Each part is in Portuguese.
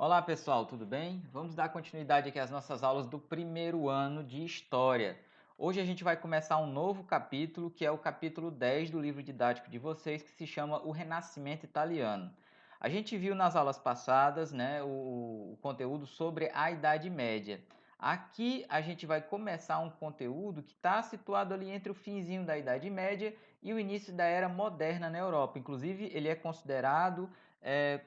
Olá pessoal, tudo bem? Vamos dar continuidade aqui às nossas aulas do primeiro ano de História. Hoje a gente vai começar um novo capítulo, que é o capítulo 10 do livro didático de vocês, que se chama O Renascimento Italiano. A gente viu nas aulas passadas, né, o conteúdo sobre a Idade Média. Aqui a gente vai começar um conteúdo que está situado ali entre o finzinho da Idade Média e o início da Era Moderna na Europa. Inclusive, ele é considerado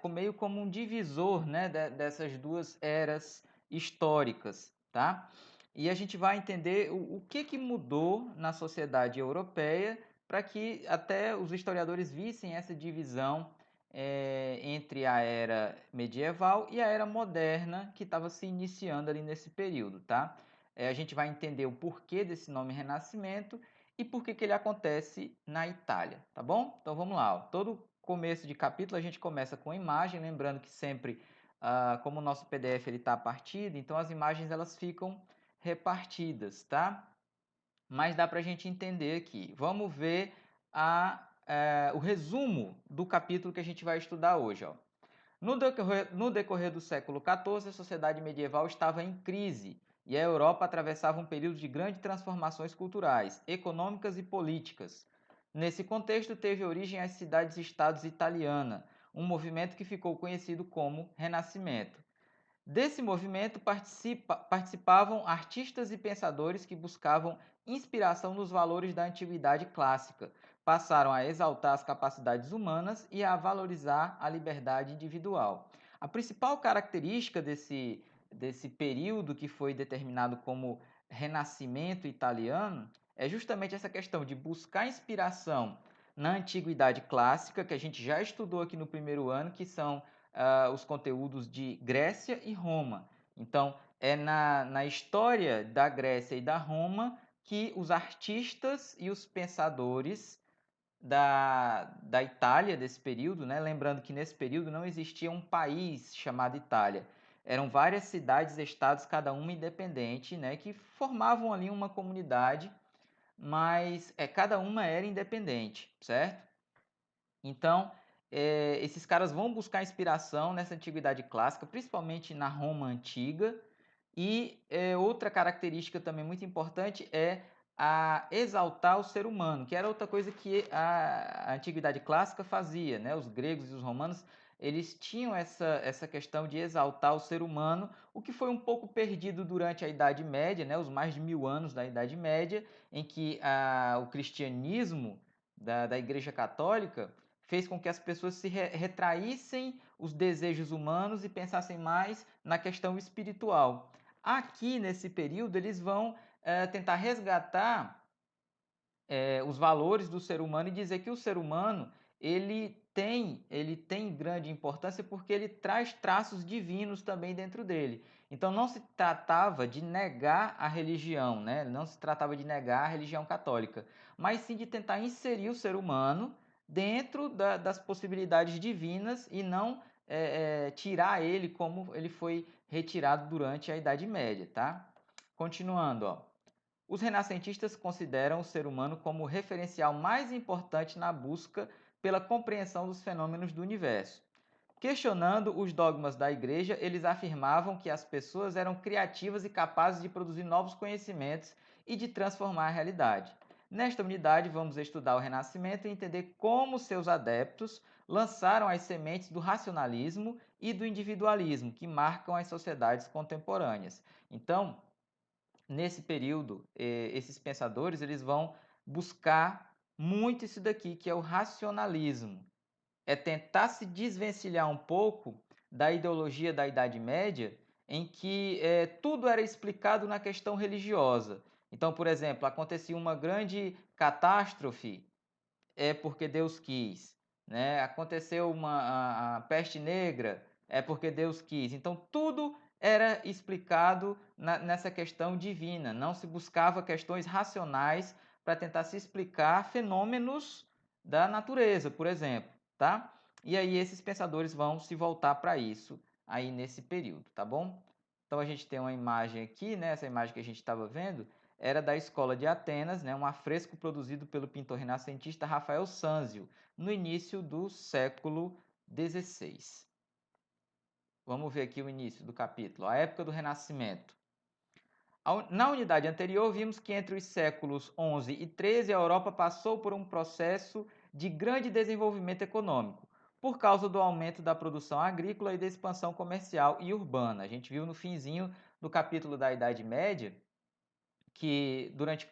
meio como um divisor, né, dessas duas eras históricas, tá? E a gente vai entender o que mudou na sociedade europeia para que até os historiadores vissem essa divisão entre a era medieval e a era moderna que estava se iniciando ali nesse período, tá? A gente vai entender o porquê desse nome Renascimento e por que ele acontece na Itália, tá bom? Então vamos lá, ó. Todo começo de capítulo a gente começa com imagem, lembrando que sempre, como o nosso PDF está partido, então as imagens elas ficam repartidas, tá? Mas dá para a gente entender aqui. Vamos ver o resumo do capítulo que a gente vai estudar hoje, ó. No decorrer do século XIV, a sociedade medieval estava em crise e a Europa atravessava um período de grandes transformações culturais, econômicas e políticas. Nesse contexto, teve origem as cidades-estados italianas, um movimento que ficou conhecido como Renascimento. Desse movimento participavam artistas e pensadores que buscavam inspiração nos valores da antiguidade clássica, passaram a exaltar as capacidades humanas e a valorizar a liberdade individual. A principal característica desse período que foi determinado como Renascimento italiano é justamente essa questão de buscar inspiração na antiguidade clássica, que a gente já estudou aqui no primeiro ano, que são os conteúdos de Grécia e Roma. Então, é na história da Grécia e da Roma que os artistas e os pensadores da Itália desse período, né? Lembrando que nesse período não existia um país chamado Itália. Eram várias cidades, estados, cada uma independente, né? Que formavam ali uma comunidade, mas cada uma era independente, certo? Então, esses caras vão buscar inspiração nessa antiguidade clássica, principalmente na Roma antiga. E outra característica também muito importante é a exaltar o ser humano, que era outra coisa que a antiguidade clássica fazia, né? Os gregos e os romanos, eles tinham essa questão de exaltar o ser humano, o que foi um pouco perdido durante a Idade Média, né? Os mais de 1000 anos da Idade Média, em que o cristianismo da Igreja Católica fez com que as pessoas se retraíssem os desejos humanos e pensassem mais na questão espiritual. Aqui, nesse período, eles vão tentar resgatar os valores do ser humano e dizer que o ser humano ele tem grande importância porque ele traz traços divinos também dentro dele. Então não se tratava de negar a religião, né? Não se tratava de negar a religião católica, mas sim de tentar inserir o ser humano dentro das possibilidades divinas e não tirar ele como ele foi retirado durante a Idade Média, tá? Continuando, ó. Os renascentistas consideram o ser humano como o referencial mais importante na busca pela compreensão dos fenômenos do universo. Questionando os dogmas da Igreja, eles afirmavam que as pessoas eram criativas e capazes de produzir novos conhecimentos e de transformar a realidade. Nesta unidade, vamos estudar o Renascimento e entender como seus adeptos lançaram as sementes do racionalismo e do individualismo que marcam as sociedades contemporâneas. Então, nesse período, esses pensadores eles vão buscar muito isso daqui, que é o racionalismo. É tentar se desvencilhar um pouco da ideologia da Idade Média, em que tudo era explicado na questão religiosa. Então, por exemplo, acontecia uma grande catástrofe, é porque Deus quis. Né? Aconteceu a peste negra, é porque Deus quis. Então, tudo era explicado nessa questão divina. Não se buscava questões racionais para tentar se explicar fenômenos da natureza, por exemplo. Tá? E aí esses pensadores vão se voltar para isso aí nesse período, tá bom? Então a gente tem uma imagem aqui, né? Essa imagem que a gente estava vendo, era da Escola de Atenas, né, um afresco produzido pelo pintor renascentista Rafael Sanzio, no início do século XVI. Vamos ver aqui o início do capítulo, a época do Renascimento. Na unidade anterior, vimos que entre os séculos XI e XIII, a Europa passou por um processo de grande desenvolvimento econômico, por causa do aumento da produção agrícola e da expansão comercial e urbana. A gente viu no finzinho do capítulo da Idade Média que durante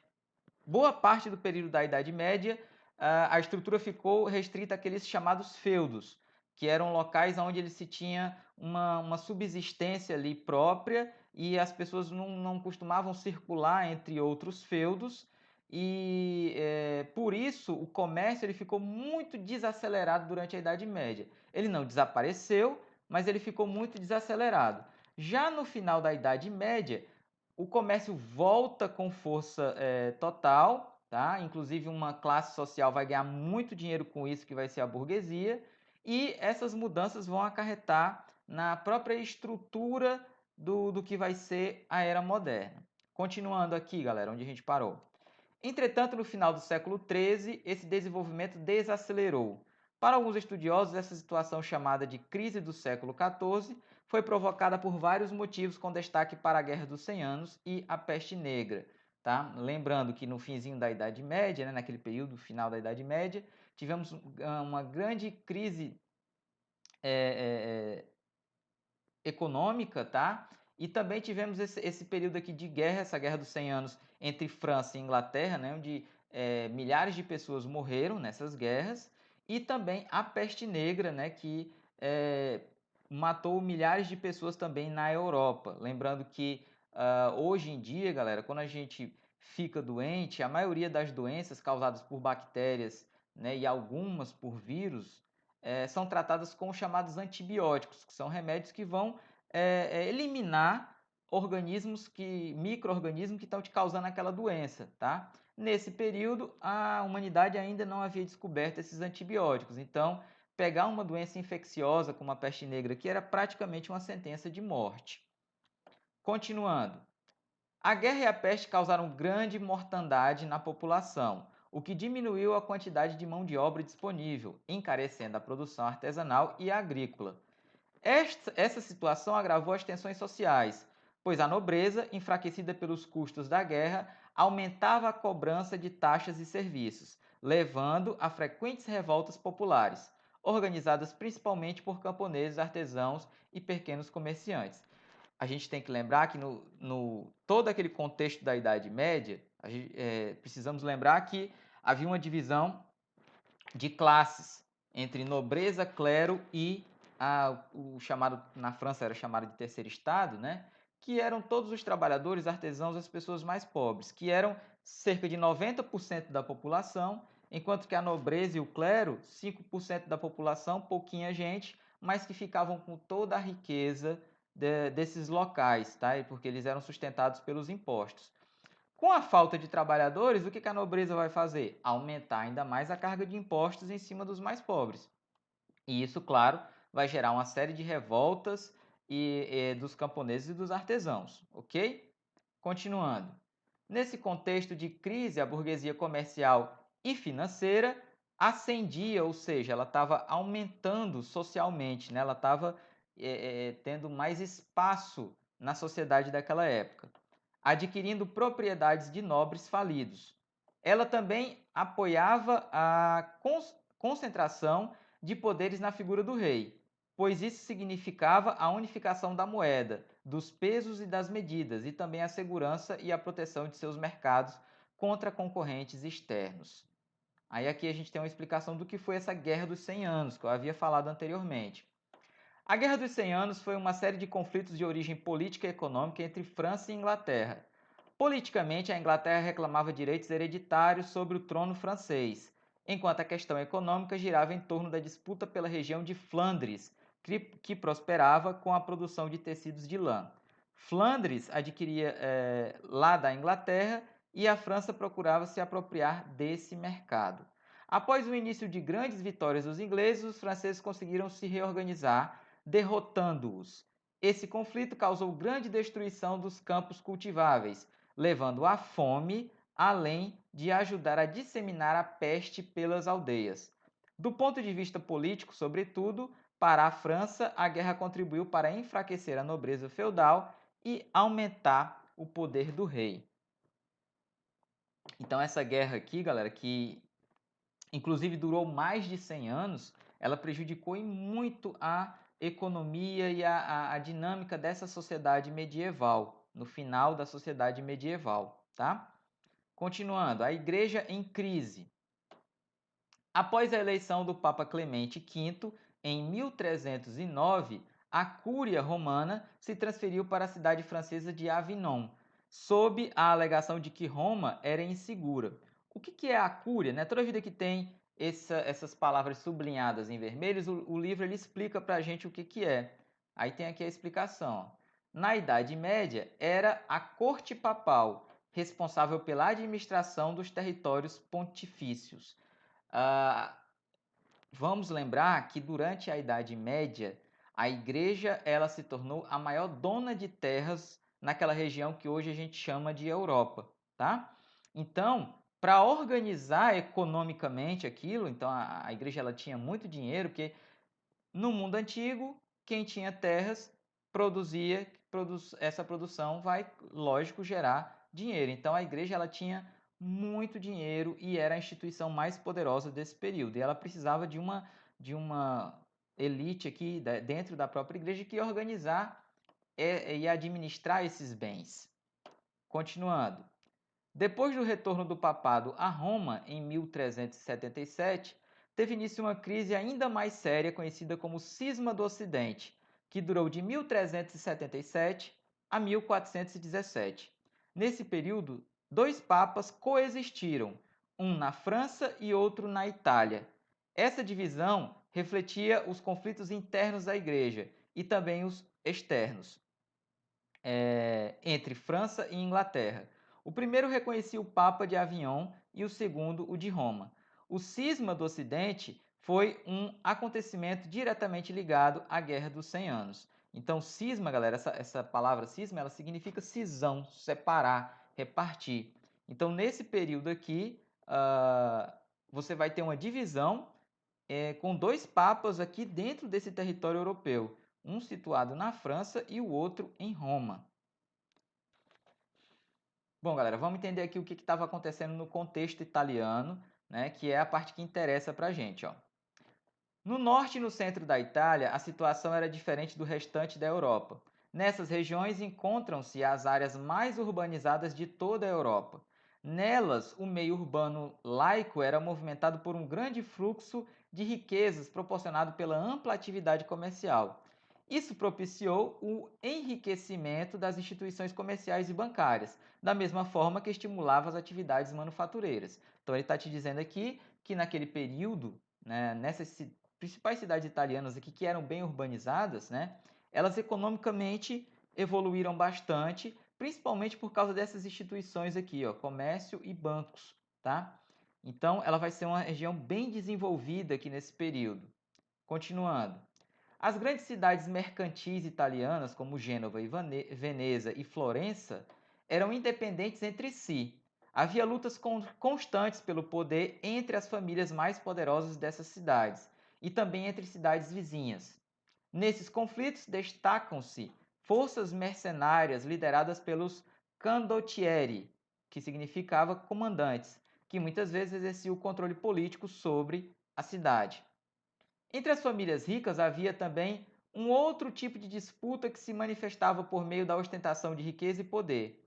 boa parte do período da Idade Média, a estrutura ficou restrita àqueles chamados feudos, que eram locais onde ele se tinha uma subsistência ali própria e as pessoas não costumavam circular entre outros feudos e por isso o comércio ele ficou muito desacelerado durante a Idade Média. Ele não desapareceu, mas ele ficou muito desacelerado. Já no final da Idade Média, o comércio volta com força total, tá? Inclusive uma classe social vai ganhar muito dinheiro com isso, que vai ser a burguesia, e essas mudanças vão acarretar na própria estrutura do que vai ser a era moderna. Continuando aqui, galera, onde a gente parou. Entretanto, no final do século XIII, esse desenvolvimento desacelerou. Para alguns estudiosos, essa situação chamada de crise do século XIV foi provocada por vários motivos, com destaque para a Guerra dos 100 Anos e a Peste Negra. Tá? Lembrando que no finzinho da Idade Média, né, naquele período final da Idade Média, tivemos uma grande crise econômica, tá? E também tivemos esse período aqui de guerra, essa Guerra dos 100 Anos entre França e Inglaterra, né, onde milhares de pessoas morreram nessas guerras, e também a Peste Negra, né, que matou milhares de pessoas também na Europa. Lembrando que hoje em dia, galera, quando a gente fica doente, a maioria das doenças causadas por bactérias, né, e algumas por vírus, são tratadas com os chamados antibióticos, que são remédios que vão eliminar micro-organismos que estão te causando aquela doença, tá? Nesse período, a humanidade ainda não havia descoberto esses antibióticos, então pegar uma doença infecciosa como a peste negra aqui era praticamente uma sentença de morte. Continuando. A guerra e a peste causaram grande mortandade na população, o que diminuiu a quantidade de mão de obra disponível, encarecendo a produção artesanal e agrícola. Essa situação agravou as tensões sociais, pois a nobreza, enfraquecida pelos custos da guerra, aumentava a cobrança de taxas e serviços, levando a frequentes revoltas populares, organizadas principalmente por camponeses, artesãos e pequenos comerciantes. A gente tem que lembrar que no todo aquele contexto da Idade Média, precisamos lembrar que havia uma divisão de classes entre nobreza, clero e o chamado, na França era chamado de terceiro estado, né? Que eram todos os trabalhadores, artesãos, as pessoas mais pobres, que eram cerca de 90% da população, enquanto que a nobreza e o clero, 5% da população, pouquinha gente, mas que ficavam com toda a riqueza desses locais, tá? Porque eles eram sustentados pelos impostos. Com a falta de trabalhadores, o que a nobreza vai fazer? Aumentar ainda mais a carga de impostos em cima dos mais pobres. E isso, claro, vai gerar uma série de revoltas dos camponeses e dos artesãos, ok? Continuando. Nesse contexto de crise, a burguesia comercial e financeira ascendia, ou seja, ela estava aumentando socialmente, né? Ela estava tendo mais espaço na sociedade daquela época, adquirindo propriedades de nobres falidos. Ela também apoiava a concentração de poderes na figura do rei, pois isso significava a unificação da moeda, dos pesos e das medidas, e também a segurança e a proteção de seus mercados contra concorrentes externos. Aí aqui a gente tem uma explicação do que foi essa Guerra dos 100 Anos, que eu havia falado anteriormente. A Guerra dos 100 Anos foi uma série de conflitos de origem política e econômica entre França e Inglaterra. Politicamente, a Inglaterra reclamava direitos hereditários sobre o trono francês, enquanto a questão econômica girava em torno da disputa pela região de Flandres, que prosperava com a produção de tecidos de lã. Flandres adquiria lá da Inglaterra e a França procurava se apropriar desse mercado. Após o início de grandes vitórias dos ingleses, os franceses conseguiram se reorganizar, derrotando-os. Esse conflito causou grande destruição dos campos cultiváveis, levando à fome, além de ajudar a disseminar a peste pelas aldeias. Do ponto de vista político, sobretudo, Para a França, a guerra contribuiu para enfraquecer a nobreza feudal e aumentar o poder do rei. Então essa guerra aqui, galera, que inclusive durou mais de 100 anos, ela prejudicou em muito a economia e a dinâmica dessa sociedade medieval, no final da sociedade medieval, tá? Continuando, a igreja em crise. Após a eleição do Papa Clemente V, em 1309, a Cúria Romana se transferiu para a cidade francesa de Avignon, sob a alegação de que Roma era insegura. O que é a Cúria? Né? Toda vida que tem essas palavras sublinhadas em vermelhos, o livro ele explica para a gente o que é. Aí tem aqui a explicação. Na Idade Média, era a corte papal, responsável pela administração dos territórios pontifícios. Vamos lembrar que durante a Idade Média, a igreja ela se tornou a maior dona de terras naquela região que hoje a gente chama de Europa, tá? Então, para organizar economicamente aquilo, então a igreja ela tinha muito dinheiro, porque no mundo antigo, quem tinha terras essa produção vai, lógico, gerar dinheiro. Então a igreja ela tinha muito dinheiro e era a instituição mais poderosa desse período. E ela precisava de uma elite aqui dentro da própria igreja que ia organizar e administrar esses bens. Continuando. Depois do retorno do papado a Roma, em 1377, teve início uma crise ainda mais séria conhecida como Cisma do Ocidente, que durou de 1377 a 1417. Nesse período, dois papas coexistiram, um na França e outro na Itália. Essa divisão refletia os conflitos internos da Igreja e também os externos, entre França e Inglaterra. O primeiro reconhecia o Papa de Avignon e o segundo o de Roma. O cisma do Ocidente foi um acontecimento diretamente ligado à Guerra dos 100 Anos. Então, cisma, galera, essa palavra cisma, ela significa cisão, separar, repartir. Então, nesse período aqui, você vai ter uma divisão com dois papas aqui dentro desse território europeu, um situado na França e o outro em Roma. Bom, galera, vamos entender aqui o que estava acontecendo no contexto italiano, né, que é a parte que interessa para a gente. Ó. No norte e no centro da Itália, a situação era diferente do restante da Europa. Nessas regiões encontram-se as áreas mais urbanizadas de toda a Europa. Nelas, o meio urbano laico era movimentado por um grande fluxo de riquezas proporcionado pela ampla atividade comercial. Isso propiciou o enriquecimento das instituições comerciais e bancárias, da mesma forma que estimulava as atividades manufatureiras. Então, ele está te dizendo aqui que naquele período, né, nessas principais cidades italianas aqui que eram bem urbanizadas, né, elas economicamente evoluíram bastante, principalmente por causa dessas instituições aqui, ó, comércio e bancos, tá? Então, ela vai ser uma região bem desenvolvida aqui nesse período. Continuando. As grandes cidades mercantis italianas, como Gênova e Veneza e Florença, eram independentes entre si. Havia lutas constantes pelo poder entre as famílias mais poderosas dessas cidades e também entre cidades vizinhas. Nesses conflitos destacam-se forças mercenárias lideradas pelos condottieri, que significava comandantes, que muitas vezes exerciam o controle político sobre a cidade. Entre as famílias ricas havia também um outro tipo de disputa que se manifestava por meio da ostentação de riqueza e poder.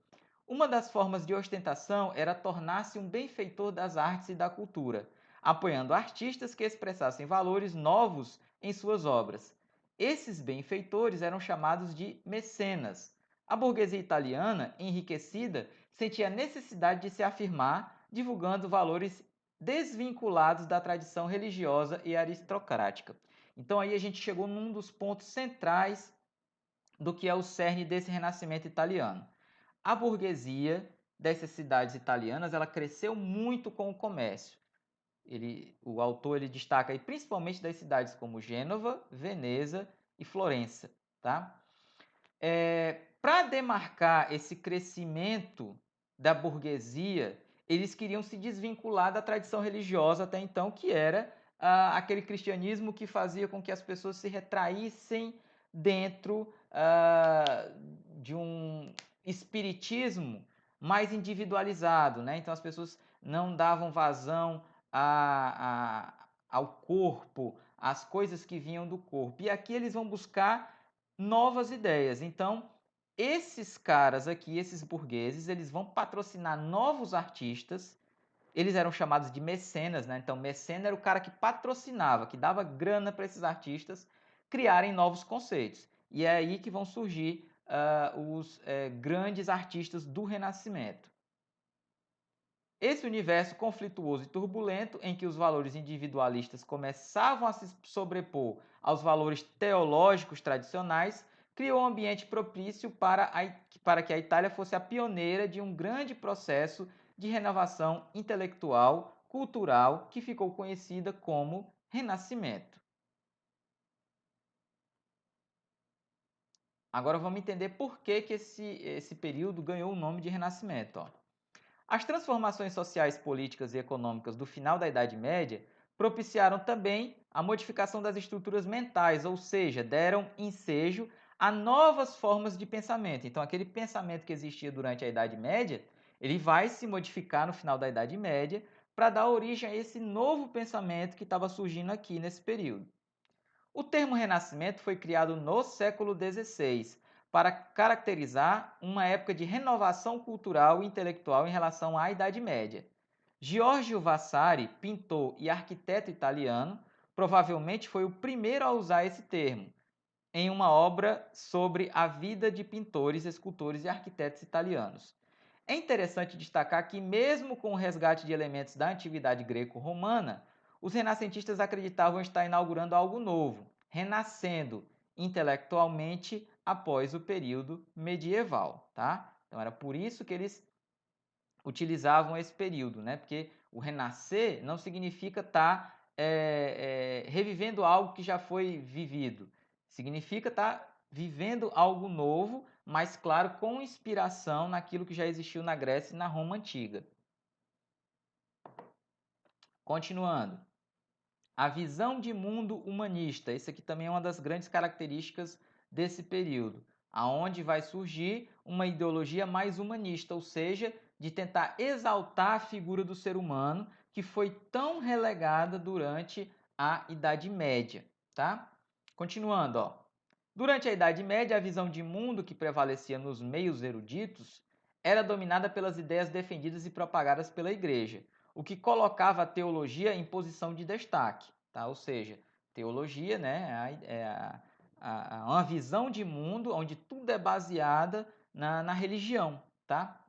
Uma das formas de ostentação era tornar-se um benfeitor das artes e da cultura, apoiando artistas que expressassem valores novos em suas obras. Esses benfeitores eram chamados de mecenas. A burguesia italiana, enriquecida, sentia a necessidade de se afirmar, divulgando valores desvinculados da tradição religiosa e aristocrática. Então aí a gente chegou num dos pontos centrais do que é o cerne desse renascimento italiano. A burguesia dessas cidades italianas, ela cresceu muito com o comércio. O autor ele destaca aí principalmente das cidades como Gênova, Veneza e Florença, tá? Para demarcar esse crescimento da burguesia, eles queriam se desvincular da tradição religiosa até então, que era aquele cristianismo que fazia com que as pessoas se retraíssem dentro de um espiritismo mais individualizado, né? Então as pessoas não davam vazão ao corpo, às coisas que vinham do corpo. E aqui eles vão buscar novas ideias. Então, esses caras aqui, esses burgueses, eles vão patrocinar novos artistas. Eles eram chamados de mecenas, né? Então, mecena era o cara que patrocinava, que dava grana para esses artistas criarem novos conceitos. E é aí que vão surgir os grandes artistas do Renascimento. Esse universo conflituoso e turbulento, em que os valores individualistas começavam a se sobrepor aos valores teológicos tradicionais, criou um ambiente propício para que a Itália fosse a pioneira de um grande processo de renovação intelectual, cultural, que ficou conhecida como Renascimento. Agora vamos entender por que esse período ganhou o nome de Renascimento. Ó. As transformações sociais, políticas e econômicas do final da Idade Média propiciaram também a modificação das estruturas mentais, ou seja, deram ensejo a novas formas de pensamento. Então, aquele pensamento que existia durante a Idade Média, ele vai se modificar no final da Idade Média para dar origem a esse novo pensamento que estava surgindo aqui nesse período. O termo Renascimento foi criado no século XVI para caracterizar uma época de renovação cultural e intelectual em relação à Idade Média. Giorgio Vasari, pintor e arquiteto italiano, provavelmente foi o primeiro a usar esse termo em uma obra sobre a vida de pintores, escultores e arquitetos italianos. É interessante destacar que, mesmo com o resgate de elementos da antiguidade greco-romana, os renascentistas acreditavam estar inaugurando algo novo, renascendo intelectualmente após o período medieval, tá? Então era por isso que eles utilizavam esse período, né? Porque o renascer não significa estar revivendo algo que já foi vivido, significa estar vivendo algo novo, mas claro, com inspiração naquilo que já existiu na Grécia e na Roma antiga. Continuando. A visão de mundo humanista. Isso aqui também é uma das grandes características desse período, aonde vai surgir uma ideologia mais humanista, ou seja, de tentar exaltar a figura do ser humano que foi tão relegada durante a Idade Média, tá? Continuando, ó. Durante a Idade Média, a visão de mundo que prevalecia nos meios eruditos era dominada pelas ideias defendidas e propagadas pela Igreja, o que colocava a teologia em posição de destaque, tá? Ou seja, teologia, né, uma visão de mundo onde tudo é baseada na religião, tá?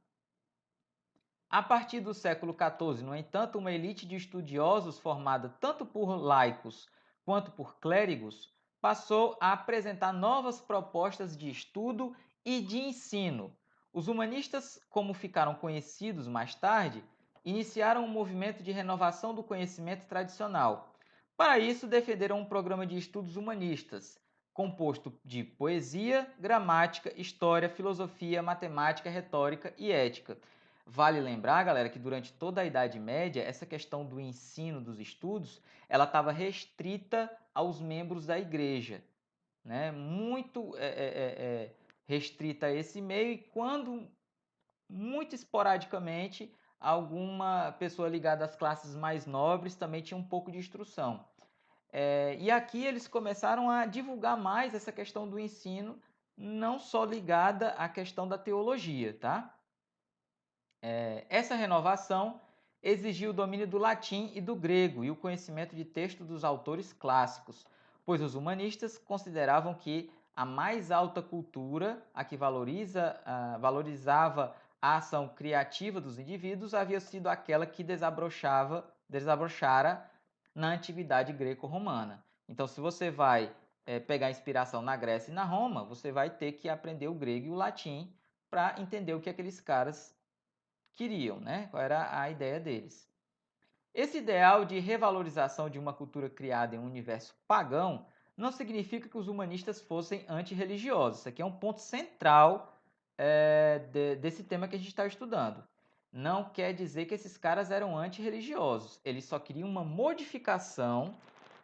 A partir do século XIV, no entanto, uma elite de estudiosos formada tanto por laicos quanto por clérigos passou a apresentar novas propostas de estudo e de ensino. Os humanistas, como ficaram conhecidos mais tarde, iniciaram um movimento de renovação do conhecimento tradicional. Para isso, defenderam um programa de estudos humanistas, composto de poesia, gramática, história, filosofia, matemática, retórica e ética. Vale lembrar, galera, que durante toda a Idade Média, essa questão do ensino dos estudos, ela estava restrita aos membros da igreja, né? Muito restrita a esse meio e quando, muito esporadicamente, alguma pessoa ligada às classes mais nobres também tinha um pouco de instrução. E aqui eles começaram a divulgar mais essa questão do ensino, não só ligada à questão da teologia, tá? Essa renovação exigiu o domínio do latim e do grego e o conhecimento de textos dos autores clássicos, pois os humanistas consideravam que a mais alta cultura, a que valorizava a ação criativa dos indivíduos, havia sido aquela que desabrochara na antiguidade greco-romana. Então, se você vai pegar inspiração na Grécia e na Roma, você vai ter que aprender o grego e o latim para entender o que aqueles caras queriam, né? Qual era a ideia deles. Esse ideal de revalorização de uma cultura criada em um universo pagão não significa que os humanistas fossem antirreligiosos. Isso aqui é um ponto central desse tema que a gente está estudando. não quer dizer que esses caras eram antirreligiosos. Eles só queriam uma modificação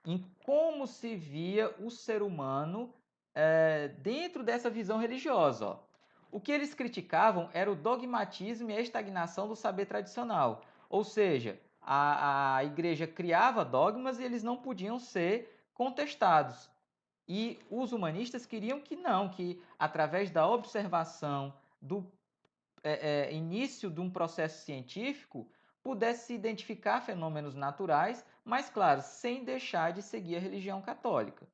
em como se via o ser humano dentro dessa visão religiosa. Ó. O que eles criticavam era o dogmatismo e a estagnação do saber tradicional. Ou seja, a igreja criava dogmas e eles não podiam ser contestados. E os humanistas queriam que não, que através da observação, do início de um processo científico, pudesse se identificar fenômenos naturais, mas, claro, sem deixar de seguir a religião católica.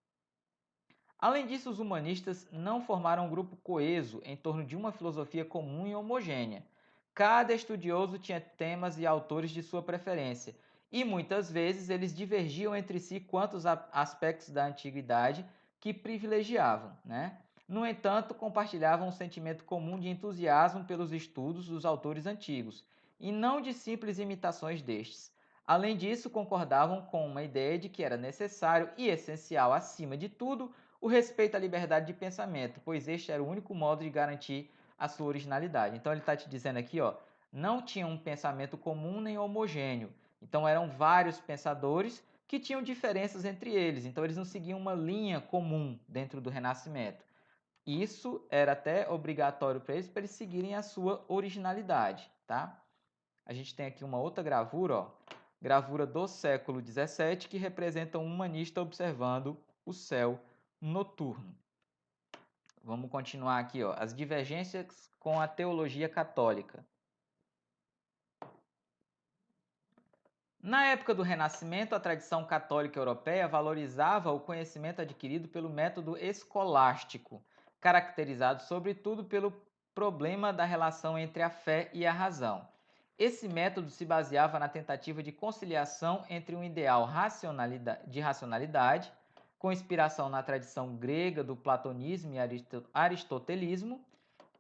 Além disso, os humanistas não formaram um grupo coeso em torno de uma filosofia comum e homogênea. Cada estudioso tinha temas e autores de sua preferência, e muitas vezes eles divergiam entre si quanto aos aspectos da antiguidade que privilegiavam. Né? No entanto, compartilhavam um sentimento comum de entusiasmo pelos estudos dos autores antigos, e não de simples imitações destes. Além disso, concordavam com uma ideia de que era necessário e essencial, acima de tudo, o respeito à liberdade de pensamento, pois este era o único modo de garantir a sua originalidade. Então ele está te dizendo aqui, ó, não tinha um pensamento comum nem homogêneo. Então eram vários pensadores que tinham diferenças entre eles. Então eles não seguiam uma linha comum dentro do Renascimento. Isso era até obrigatório para eles seguirem a sua originalidade, tá? A gente tem aqui uma outra gravura, ó, gravura do século XVII, que representa um humanista observando o céu noturno. Vamos continuar aqui, ó, as divergências com a teologia católica. Na época do Renascimento, a tradição católica europeia valorizava o conhecimento adquirido pelo método escolástico, caracterizado sobretudo pelo problema da relação entre a fé e a razão. Esse método se baseava na tentativa de conciliação entre um ideal de racionalidade, com inspiração na tradição grega do platonismo e aristotelismo,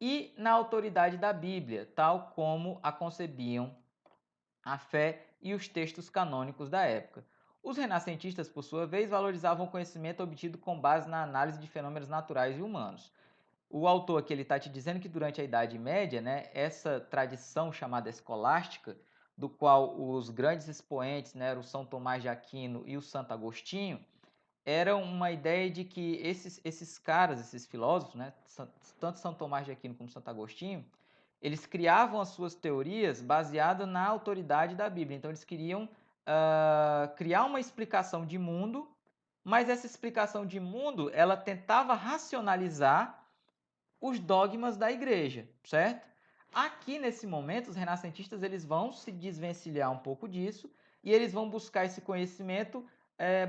e na autoridade da Bíblia, tal como a concebiam a fé e os textos canônicos da época. Os renascentistas, por sua vez, valorizavam o conhecimento obtido com base na análise de fenômenos naturais e humanos. O autor aqui está te dizendo que durante a Idade Média, né, essa tradição chamada escolástica, do qual os grandes expoentes, né, eram o São Tomás de Aquino e o Santo Agostinho, era uma ideia de que esses caras, esses filósofos, né, tanto São Tomás de Aquino como Santo Agostinho, eles criavam as suas teorias baseadas na autoridade da Bíblia. Então, eles queriam criar uma explicação de mundo, mas essa explicação de mundo, ela tentava racionalizar os dogmas da igreja, certo? Aqui, nesse momento, os renascentistas eles vão se desvencilhar um pouco disso e eles vão buscar esse conhecimento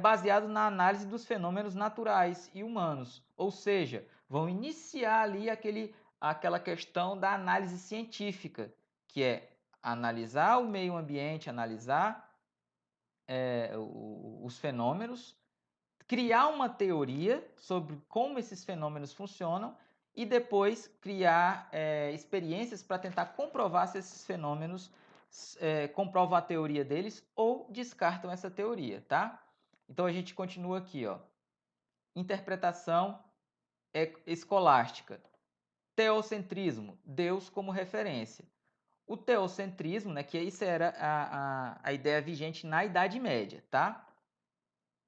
baseado na análise dos fenômenos naturais e humanos. Ou seja, vão iniciar ali aquela questão da análise científica, que é analisar o meio ambiente, analisar os fenômenos, criar uma teoria sobre como esses fenômenos funcionam e depois criar experiências para tentar comprovar se esses fenômenos comprovam a teoria deles ou descartam essa teoria, tá? Então a gente continua aqui, ó. Interpretação escolástica. Teocentrismo, Deus como referência. O teocentrismo, né, que isso era a ideia vigente na Idade Média, tá?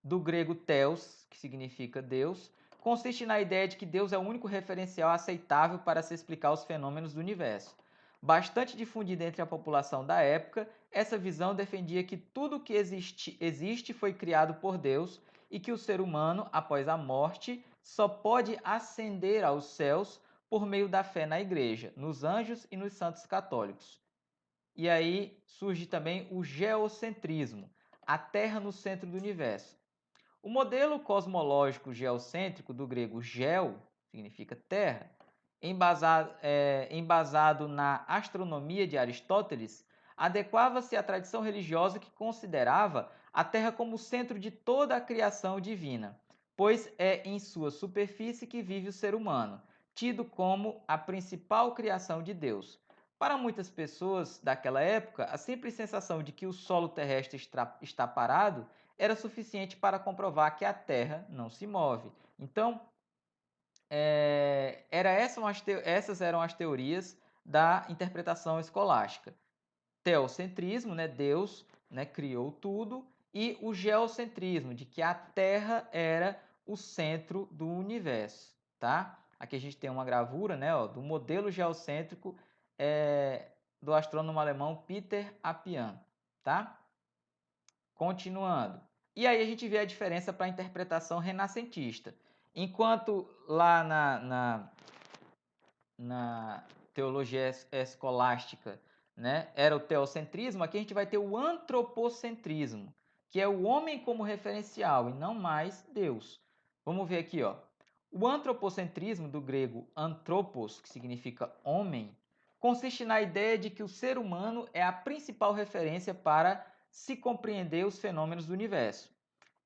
Do grego theos, que significa Deus, consiste na ideia de que Deus é o único referencial aceitável para se explicar os fenômenos do universo. Bastante difundida entre a população da época, essa visão defendia que tudo o que existe foi criado por Deus e que o ser humano, após a morte, só pode ascender aos céus por meio da fé na Igreja, nos anjos e nos santos católicos. E aí surge também o geocentrismo, a Terra no centro do universo. O modelo cosmológico geocêntrico, do grego geo, significa terra, embasado na astronomia de Aristóteles, adequava-se à tradição religiosa que considerava a Terra como o centro de toda a criação divina, pois é em sua superfície que vive o ser humano, tido como a principal criação de Deus. Para muitas pessoas daquela época, a simples sensação de que o solo terrestre está parado era suficiente para comprovar que a Terra não se move. Então, essas eram as teorias da interpretação escolástica. teocentrismo, né, Deus, né, criou tudo, e o geocentrismo, de que a Terra era o centro do universo, tá? Aqui a gente tem uma gravura, né, ó, do modelo geocêntrico do astrônomo alemão Peter Apian, tá? Continuando. E aí a gente vê a diferença para a interpretação renascentista. Enquanto lá na teologia escolástica, né, era o teocentrismo, aqui a gente vai ter o antropocentrismo, que é o homem como referencial e não mais Deus. Vamos ver aqui, ó. O antropocentrismo, do grego anthropos, que significa homem, consiste na ideia de que o ser humano é a principal referência para se compreender os fenômenos do universo.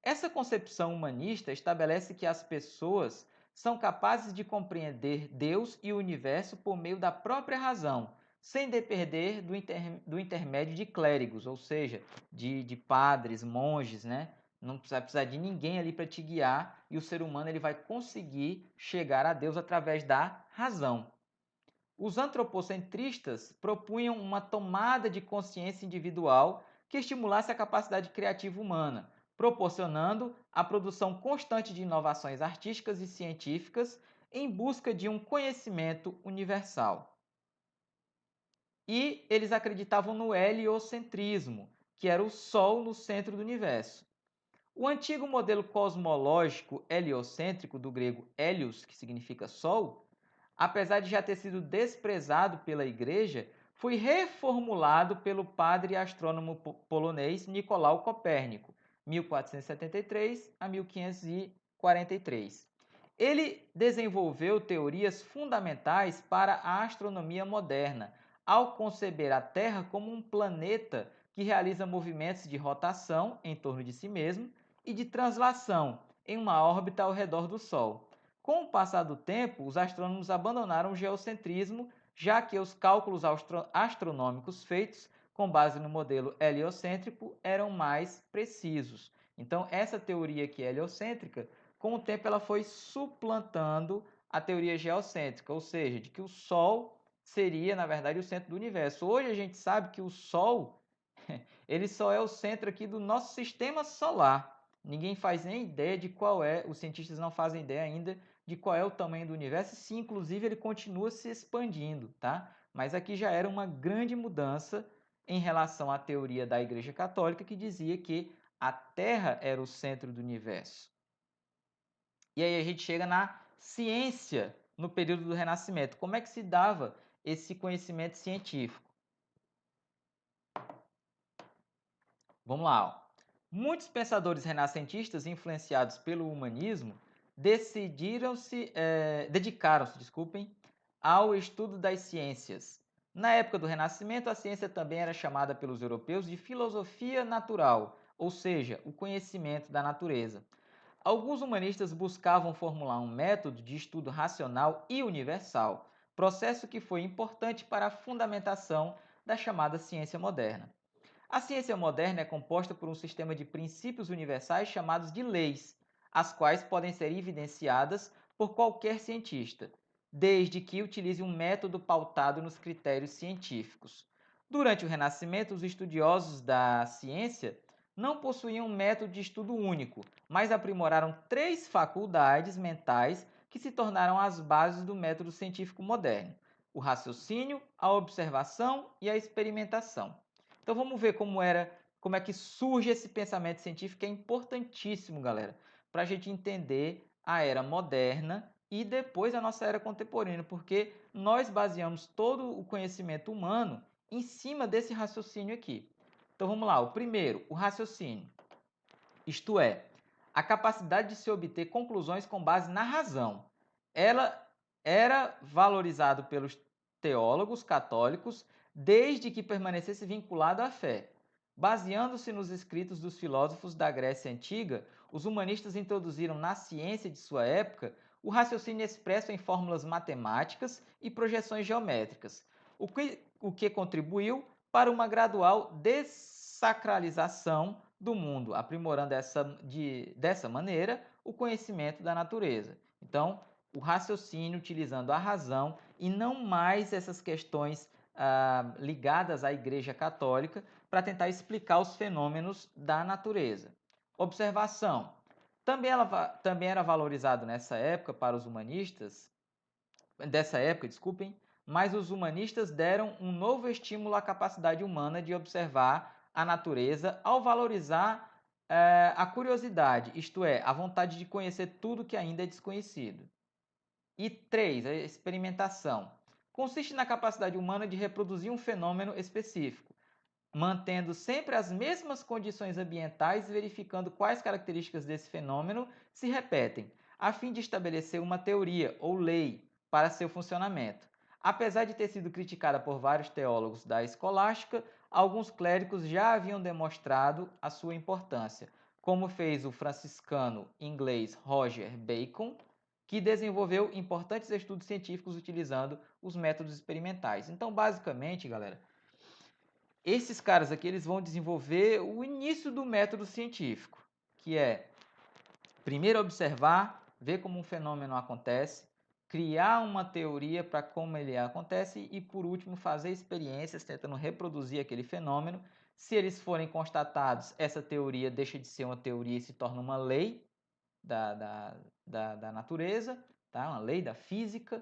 Essa concepção humanista estabelece que as pessoas são capazes de compreender Deus e o universo por meio da própria razão, sem depender do intermédio de clérigos, ou seja, de padres, monges, né? Não precisa precisar de ninguém ali para te guiar, e o ser humano ele vai conseguir chegar a Deus através da razão. Os antropocentristas propunham uma tomada de consciência individual que estimulasse a capacidade criativa humana, proporcionando a produção constante de inovações artísticas e científicas em busca de um conhecimento universal. E eles acreditavam no heliocentrismo, que era o Sol no centro do universo. O antigo modelo cosmológico heliocêntrico, do grego helios, que significa Sol, apesar de já ter sido desprezado pela Igreja, foi reformulado pelo padre e astrônomo polonês Nicolau Copérnico, 1473 a 1543. Ele desenvolveu teorias fundamentais para a astronomia moderna, ao conceber a Terra como um planeta que realiza movimentos de rotação em torno de si mesmo e de translação em uma órbita ao redor do Sol. Com o passar do tempo, os astrônomos abandonaram o geocentrismo, já que os cálculos astronômicos feitos com base no modelo heliocêntrico eram mais precisos. Então, essa teoria aqui heliocêntrica, com o tempo ela foi suplantando a teoria geocêntrica, ou seja, de que o Sol seria, na verdade, o centro do universo. Hoje a gente sabe que o Sol ele só é o centro aqui do nosso sistema solar. Ninguém faz nem ideia de qual é, os cientistas não fazem ideia ainda de qual é o tamanho do universo, se inclusive ele continua se expandindo, tá? Mas aqui já era uma grande mudança em relação à teoria da Igreja Católica, que dizia que a Terra era o centro do universo. E aí a gente chega na ciência no período do Renascimento. Como é que se dava esse conhecimento científico? Vamos lá. Ó. Muitos pensadores renascentistas influenciados pelo humanismo dedicaram-se, ao estudo das ciências. Na época do Renascimento, a ciência também era chamada pelos europeus de filosofia natural, ou seja, o conhecimento da natureza. Alguns humanistas buscavam formular um método de estudo racional e universal, processo que foi importante para a fundamentação da chamada ciência moderna. A ciência moderna é composta por um sistema de princípios universais chamados de leis, as quais podem ser evidenciadas por qualquer cientista, desde que utilize um método pautado nos critérios científicos. Durante o Renascimento, os estudiosos da ciência não possuíam um método de estudo único, mas aprimoraram 3 faculdades mentais que se tornaram as bases do método científico moderno: o raciocínio, a observação e a experimentação. Então vamos ver como é que surge esse pensamento científico, que é importantíssimo, galera, para a gente entender a era moderna e depois a nossa era contemporânea, porque nós baseamos todo o conhecimento humano em cima desse raciocínio aqui. Então vamos lá, o primeiro, o raciocínio. Isto é, a capacidade de se obter conclusões com base na razão. Ela era valorizado pelos teólogos católicos desde que permanecesse vinculado à fé. Baseando-se nos escritos dos filósofos da Grécia Antiga, os humanistas introduziram na ciência de sua época o raciocínio expresso em fórmulas matemáticas e projeções geométricas, o que contribuiu para uma gradual dessacralização do mundo, aprimorando dessa maneira o conhecimento da natureza. Então, o raciocínio utilizando a razão e não mais essas questões ligadas à Igreja Católica para tentar explicar os fenômenos da natureza. Observação. Também era valorizado nessa época para os humanistas, mas os humanistas deram um novo estímulo à capacidade humana de observar a natureza ao valorizar a curiosidade, isto é, a vontade de conhecer tudo que ainda é desconhecido. E 3, a experimentação. Consiste na capacidade humana de reproduzir um fenômeno específico, mantendo sempre as mesmas condições ambientais e verificando quais características desse fenômeno se repetem, a fim de estabelecer uma teoria ou lei para seu funcionamento. Apesar de ter sido criticada por vários teólogos da escolástica, alguns clérigos já haviam demonstrado a sua importância, como fez o franciscano inglês Roger Bacon, que desenvolveu importantes estudos científicos utilizando os métodos experimentais. Então, basicamente, galera, esses caras aqui eles vão desenvolver o início do método científico, que é primeiro observar, ver como um fenômeno acontece, criar uma teoria para como ele acontece e, por último, fazer experiências tentando reproduzir aquele fenômeno. Se eles forem constatados, essa teoria deixa de ser uma teoria e se torna uma lei da natureza, tá? Uma lei da física,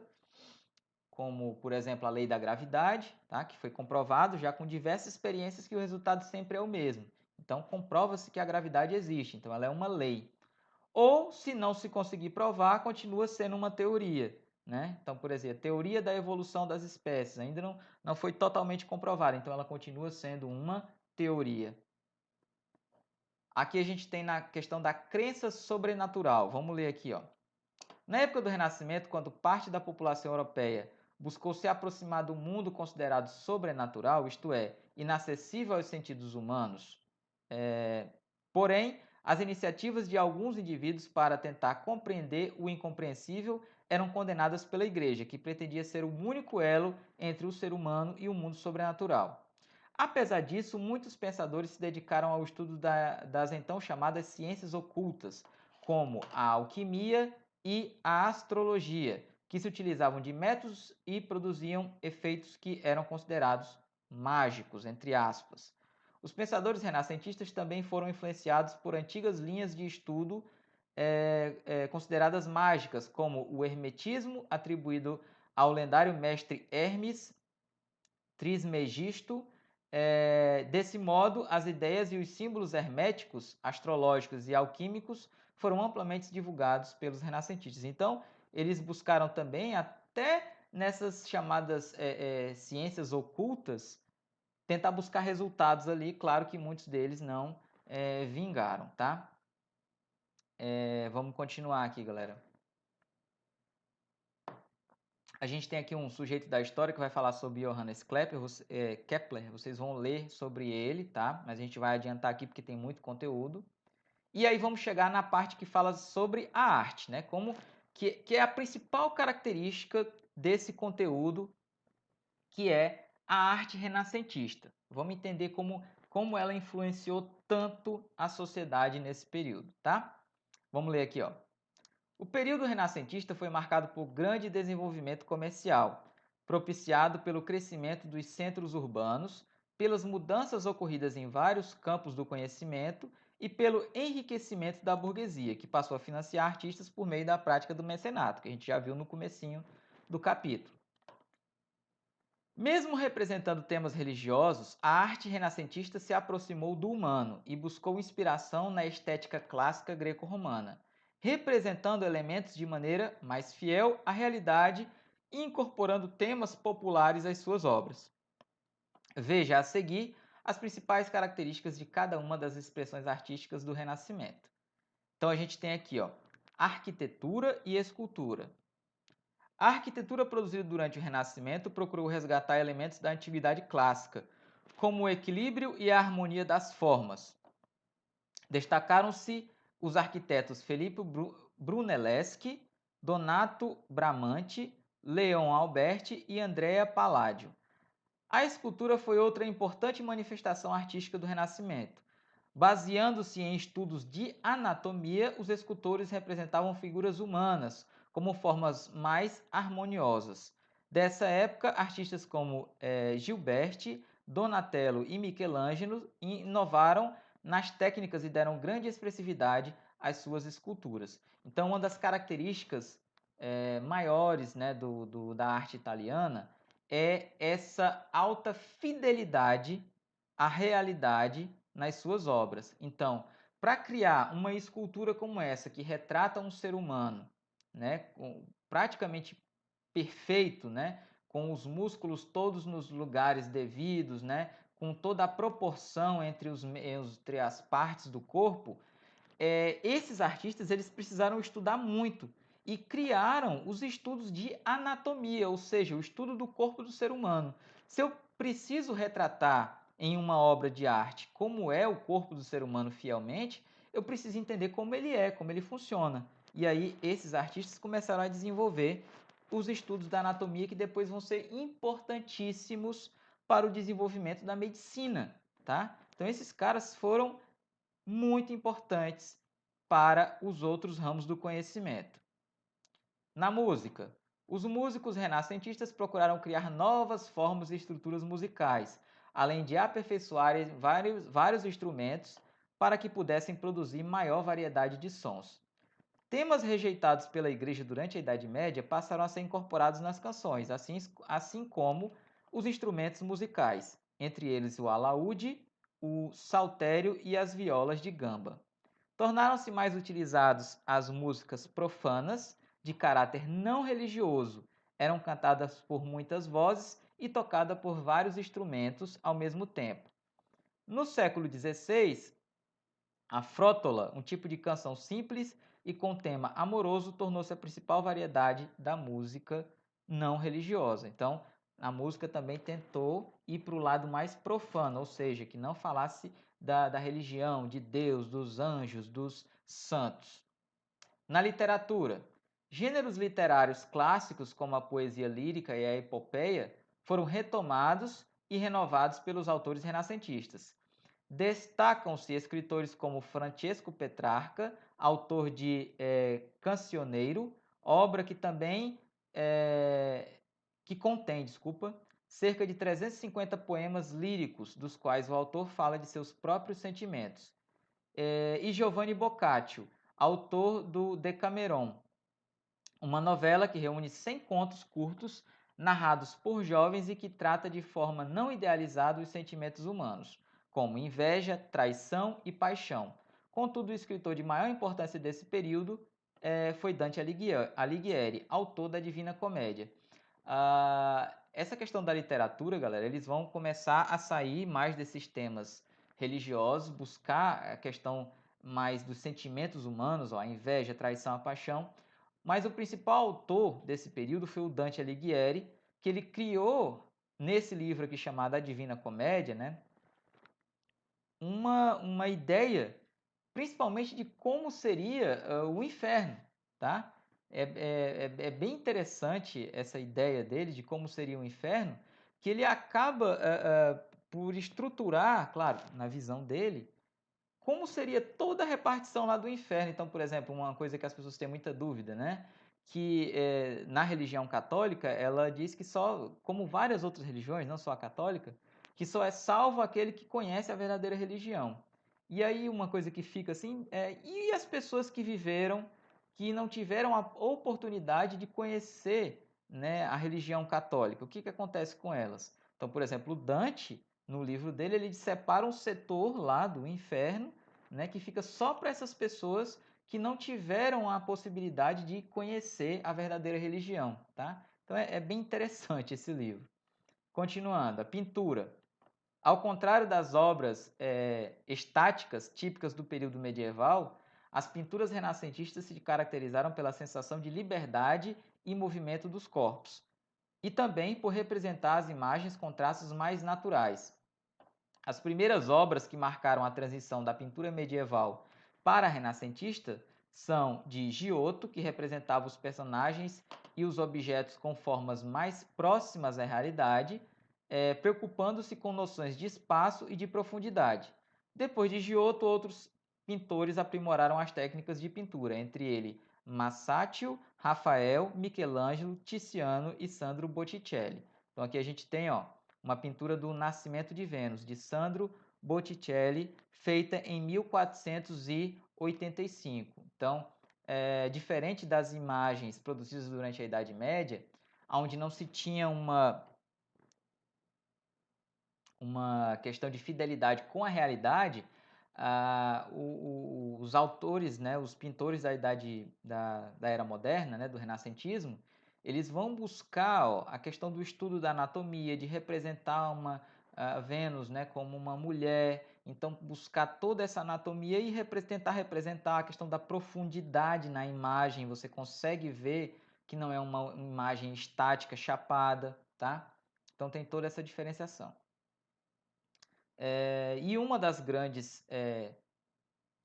como, por exemplo, a lei da gravidade, tá? Que foi comprovado já com diversas experiências que o resultado sempre é o mesmo. Então, comprova-se que a gravidade existe, então ela é uma lei. Ou, se não se conseguir provar, continua sendo uma teoria. Né? Então, por exemplo, a teoria da evolução das espécies ainda não foi totalmente comprovada, então ela continua sendo uma teoria. Aqui a gente tem na questão da crença sobrenatural. Vamos ler aqui, ó. Na época do Renascimento, quando parte da população europeia buscou se aproximar do mundo considerado sobrenatural, isto é, inacessível aos sentidos humanos, porém, as iniciativas de alguns indivíduos para tentar compreender o incompreensível eram condenadas pela Igreja, que pretendia ser o único elo entre o ser humano e o mundo sobrenatural. Apesar disso, muitos pensadores se dedicaram ao estudo das então chamadas ciências ocultas, como a alquimia e a astrologia, que se utilizavam de métodos e produziam efeitos que eram considerados mágicos, entre aspas. Os pensadores renascentistas também foram influenciados por antigas linhas de estudo consideradas mágicas, como o hermetismo, atribuído ao lendário mestre Hermes Trismegisto. Desse modo, as ideias e os símbolos herméticos, astrológicos e alquímicos foram amplamente divulgados pelos renascentistas. Então, eles buscaram também, até nessas chamadas ciências ocultas, tentar buscar resultados ali. Claro que muitos deles não vingaram, tá? Vamos continuar aqui, galera. A gente tem aqui um sujeito da história que vai falar sobre Johannes Kepler. Vocês vão ler sobre ele, tá? Mas a gente vai adiantar aqui porque tem muito conteúdo. E aí vamos chegar na parte que fala sobre a arte, né? Que é a principal característica desse conteúdo, que é a arte renascentista. Vamos entender como ela influenciou tanto a sociedade nesse período, tá? Vamos ler aqui, ó. O período renascentista foi marcado por grande desenvolvimento comercial, propiciado pelo crescimento dos centros urbanos, pelas mudanças ocorridas em vários campos do conhecimento e pelo enriquecimento da burguesia, que passou a financiar artistas por meio da prática do mecenato, que a gente já viu no comecinho do capítulo. Mesmo representando temas religiosos, a arte renascentista se aproximou do humano e buscou inspiração na estética clássica greco-romana, representando elementos de maneira mais fiel à realidade e incorporando temas populares às suas obras. Veja a seguir as principais características de cada uma das expressões artísticas do Renascimento. Então a gente tem aqui, ó, arquitetura e escultura. A arquitetura produzida durante o Renascimento procurou resgatar elementos da antiguidade clássica, como o equilíbrio e a harmonia das formas. Destacaram-se os arquitetos Felipe Brunelleschi, Donato Bramante, Leon Alberti e Andrea Palladio. A escultura foi outra importante manifestação artística do Renascimento. Baseando-se em estudos de anatomia, os escultores representavam figuras humanas como formas mais harmoniosas. Dessa época, artistas como Gilberti, Donatello e Michelangelo inovaram nas técnicas e deram grande expressividade às suas esculturas. Então, uma das características maiores, né, da arte italiana é essa alta fidelidade à realidade nas suas obras. Então, para criar uma escultura como essa, que retrata um ser humano, né, praticamente perfeito, né, com os músculos todos nos lugares devidos, né, com toda a proporção entre as partes do corpo, esses artistas eles precisaram estudar muito e criaram os estudos de anatomia, ou seja, o estudo do corpo do ser humano. Se eu preciso retratar em uma obra de arte como é o corpo do ser humano fielmente, eu preciso entender como ele é, como ele funciona. E aí esses artistas começaram a desenvolver os estudos da anatomia que depois vão ser importantíssimos para o desenvolvimento da medicina, tá? Então esses caras foram muito importantes para os outros ramos do conhecimento. Na música, os músicos renascentistas procuraram criar novas formas e estruturas musicais, além de aperfeiçoarem vários instrumentos para que pudessem produzir maior variedade de sons. Temas rejeitados pela Igreja durante a Idade Média passaram a ser incorporados nas canções, assim como os instrumentos musicais, entre eles o alaúde, o saltério e as violas de gamba. Tornaram-se mais utilizados as músicas profanas, de caráter não religioso, eram cantadas por muitas vozes e tocadas por vários instrumentos ao mesmo tempo. No século XVI, a frótola, um tipo de canção simples e com tema amoroso, tornou-se a principal variedade da música não religiosa. Então, a música também tentou ir para o lado mais profano, ou seja, que não falasse da religião, de Deus, dos anjos, dos santos. Na literatura, gêneros literários clássicos como a poesia lírica e a epopeia foram retomados e renovados pelos autores renascentistas. Destacam-se escritores como Francesco Petrarca, autor de Cancioneiro, obra que também que contém, cerca de 350 poemas líricos, dos quais o autor fala de seus próprios sentimentos. E Giovanni Boccaccio, autor do Decameron, uma novela que reúne 100 contos curtos narrados por jovens e que trata de forma não idealizada os sentimentos humanos, como inveja, traição e paixão. Contudo, o escritor de maior importância desse período foi Dante Alighieri, autor da Divina Comédia. Essa questão da literatura, galera, eles vão começar a sair mais desses temas religiosos, buscar a questão mais dos sentimentos humanos, ó, a inveja, a traição, a paixão, mas o principal autor desse período foi o Dante Alighieri, que ele criou nesse livro aqui chamado A Divina Comédia, né, uma ideia, principalmente de como seria o inferno, tá? É bem interessante essa ideia dele de como seria o inferno, que ele acaba por estruturar, claro, na visão dele, como seria toda a repartição lá do inferno. Então, por exemplo, uma coisa que as pessoas têm muita dúvida, né? Que na religião católica, ela diz que só, como várias outras religiões, não só a católica, que só é salvo aquele que conhece a verdadeira religião. E aí uma coisa que fica assim, e as pessoas que viveram, que não tiveram a oportunidade de conhecer, né, a religião católica, o que acontece com elas? Então, por exemplo, Dante, no livro dele, ele separa um setor lá do inferno, né, que fica só para essas pessoas que não tiveram a possibilidade de conhecer a verdadeira religião, tá? Então é bem interessante esse livro. Continuando, a pintura. Ao contrário das obras estáticas típicas do período medieval, as pinturas renascentistas se caracterizaram pela sensação de liberdade e movimento dos corpos, e também por representar as imagens com traços mais naturais. As primeiras obras que marcaram a transição da pintura medieval para a renascentista são de Giotto, que representava os personagens e os objetos com formas mais próximas à realidade, preocupando-se com noções de espaço e de profundidade. Depois de Giotto, outros pintores aprimoraram as técnicas de pintura, entre eles Masaccio, Rafael, Michelangelo, Tiziano e Sandro Botticelli. Então aqui a gente tem uma pintura do Nascimento de Vênus, de Sandro Botticelli, feita em 1485. Então, diferente das imagens produzidas durante a Idade Média, onde não se tinha uma questão de fidelidade com a realidade, os autores, né, os pintores da da Era Moderna, né, do Renascentismo, eles vão buscar a questão do estudo da anatomia, de representar Vênus, né, como uma mulher, então buscar toda essa anatomia e tentar representar a questão da profundidade na imagem. Você consegue ver que não é uma imagem estática, chapada, tá? Então tem toda essa diferenciação. E uma das grandes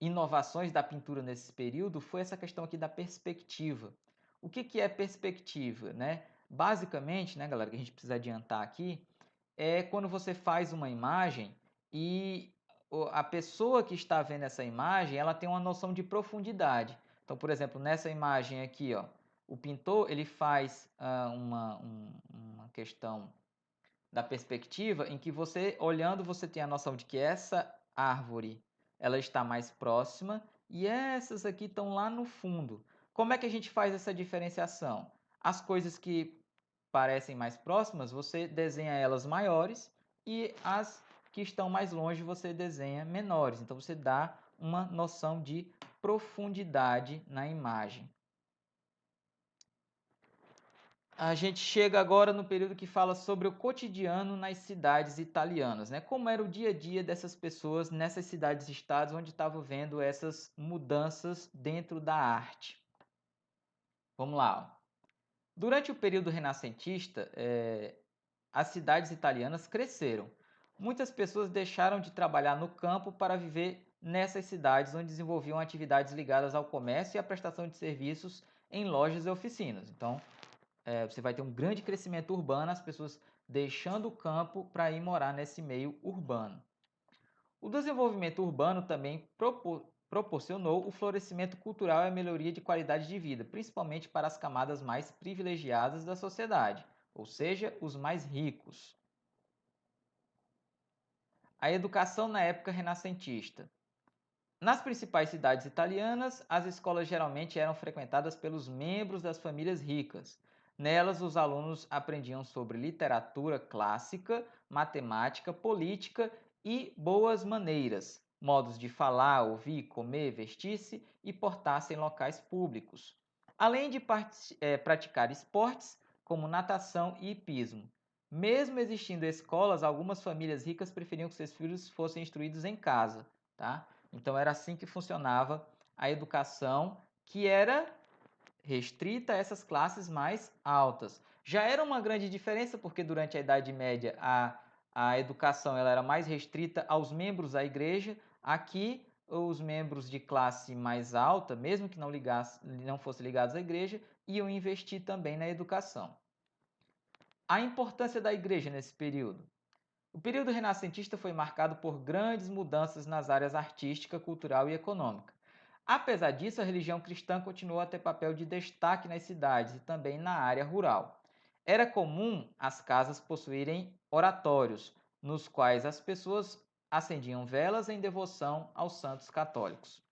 inovações da pintura nesse período foi essa questão aqui da perspectiva. O que é perspectiva, né? Basicamente, né, galera, que a gente precisa adiantar aqui, é quando você faz uma imagem e a pessoa que está vendo essa imagem, ela tem uma noção de profundidade. Então, por exemplo, nessa imagem aqui, o pintor ele faz uma questão da perspectiva em que você, olhando, você tem a noção de que essa árvore ela está mais próxima e essas aqui estão lá no fundo. Como é que a gente faz essa diferenciação? As coisas que parecem mais próximas, você desenha elas maiores e as que estão mais longe você desenha menores. Então você dá uma noção de profundidade na imagem. A gente chega agora no período que fala sobre o cotidiano nas cidades italianas, né? Como era o dia a dia dessas pessoas nessas cidades e estados onde estavam vendo essas mudanças dentro da arte. Vamos lá. Durante o período renascentista, as cidades italianas cresceram. Muitas pessoas deixaram de trabalhar no campo para viver nessas cidades, onde desenvolviam atividades ligadas ao comércio e à prestação de serviços em lojas e oficinas. Então, você vai ter um grande crescimento urbano, as pessoas deixando o campo para ir morar nesse meio urbano. O desenvolvimento urbano também proporcionou o florescimento cultural e a melhoria de qualidade de vida, principalmente para as camadas mais privilegiadas da sociedade, ou seja, os mais ricos. A educação na época renascentista. Nas principais cidades italianas, as escolas geralmente eram frequentadas pelos membros das famílias ricas. Nelas, os alunos aprendiam sobre literatura clássica, matemática, política e boas maneiras, modos de falar, ouvir, comer, vestir-se e portar-se em locais públicos, além de praticar esportes como natação e hipismo. Mesmo existindo escolas, algumas famílias ricas preferiam que seus filhos fossem instruídos em casa, tá? Então era assim que funcionava a educação, que era restrita a essas classes mais altas. Já era uma grande diferença porque durante a Idade Média a educação ela era mais restrita aos membros da igreja. Aqui os membros de classe mais alta, mesmo que não fossem ligados à igreja, iam investir também na educação. A importância da igreja nesse período. O período renascentista foi marcado por grandes mudanças nas áreas artística, cultural e econômica. Apesar disso, a religião cristã continuou a ter papel de destaque nas cidades e também na área rural. Era comum as casas possuírem oratórios, nos quais as pessoas acendiam velas em devoção aos santos católicos.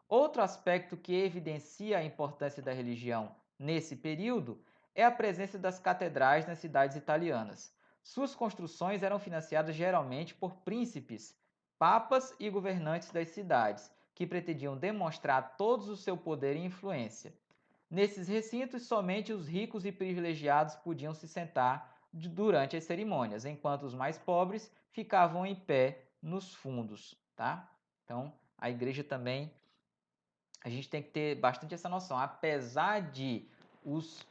Outro aspecto que evidencia a importância da religião nesse período é a presença das catedrais nas cidades italianas. Suas construções eram financiadas geralmente por príncipes, papas e governantes das cidades, que pretendiam demonstrar a todos o seu poder e influência. Nesses recintos, somente os ricos e privilegiados podiam se sentar durante as cerimônias, enquanto os mais pobres ficavam em pé nos fundos, tá? Então, a igreja também, a gente tem que ter bastante essa noção. Apesar de os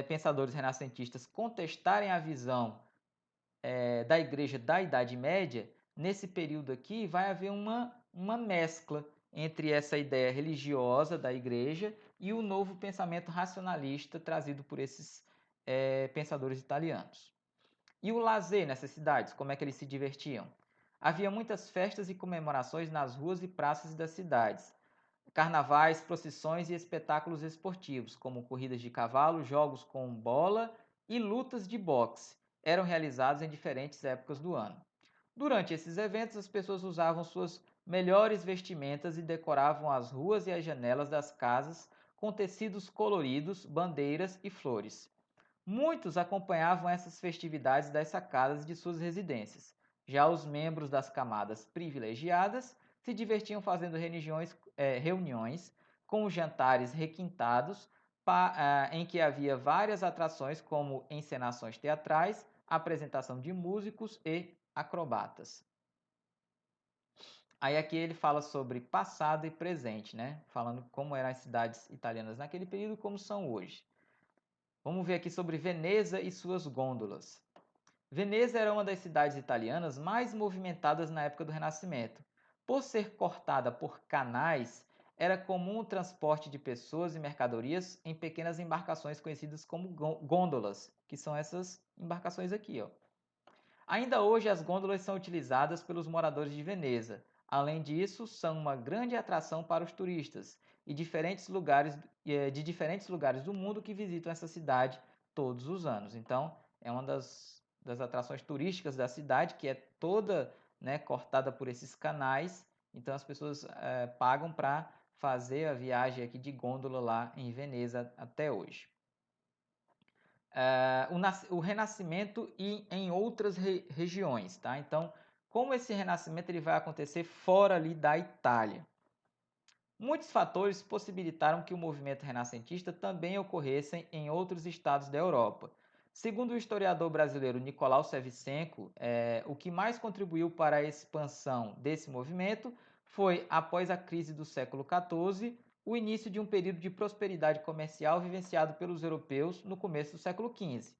pensadores renascentistas contestarem a visão da igreja da Idade Média, nesse período aqui vai haver uma mescla entre essa ideia religiosa da igreja e o novo pensamento racionalista trazido por esses pensadores italianos. E o lazer nessas cidades, como é que eles se divertiam? Havia muitas festas e comemorações nas ruas e praças das cidades. carnavais, procissões e espetáculos esportivos, como corridas de cavalo, jogos com bola e lutas de boxe, eram realizados em diferentes épocas do ano. Durante esses eventos, as pessoas usavam suas melhores vestimentas e decoravam as ruas e as janelas das casas com tecidos coloridos, bandeiras e flores. Muitos acompanhavam essas festividades das sacadas de suas residências. Já os membros das camadas privilegiadas se divertiam fazendo reuniões com jantares requintados, em que havia várias atrações como encenações teatrais, apresentação de músicos e acrobatas. Aí aqui ele fala sobre passado e presente, né? Falando como eram as cidades italianas naquele período e como são hoje. Vamos ver aqui sobre Veneza e suas gôndolas. Veneza era uma das cidades italianas mais movimentadas na época do Renascimento. Por ser cortada por canais, era comum o transporte de pessoas e mercadorias em pequenas embarcações conhecidas como gôndolas, que são essas embarcações aqui, ó. Ainda hoje as gôndolas são utilizadas pelos moradores de Veneza. Além disso, são uma grande atração para os turistas e de diferentes lugares do mundo que visitam essa cidade todos os anos. Então, é uma das atrações turísticas da cidade, que é toda, né, cortada por esses canais. Então, as pessoas pagam para fazer a viagem aqui de gôndola lá em Veneza até hoje. O renascimento e em outras regiões, tá? Então, como esse renascimento ele vai acontecer fora ali da Itália? Muitos fatores possibilitaram que o movimento renascentista também ocorresse em outros estados da Europa. Segundo o historiador brasileiro Nicolau Shevchenko, o que mais contribuiu para a expansão desse movimento foi, após a crise do século XIV, o início de um período de prosperidade comercial vivenciado pelos europeus no começo do século XV.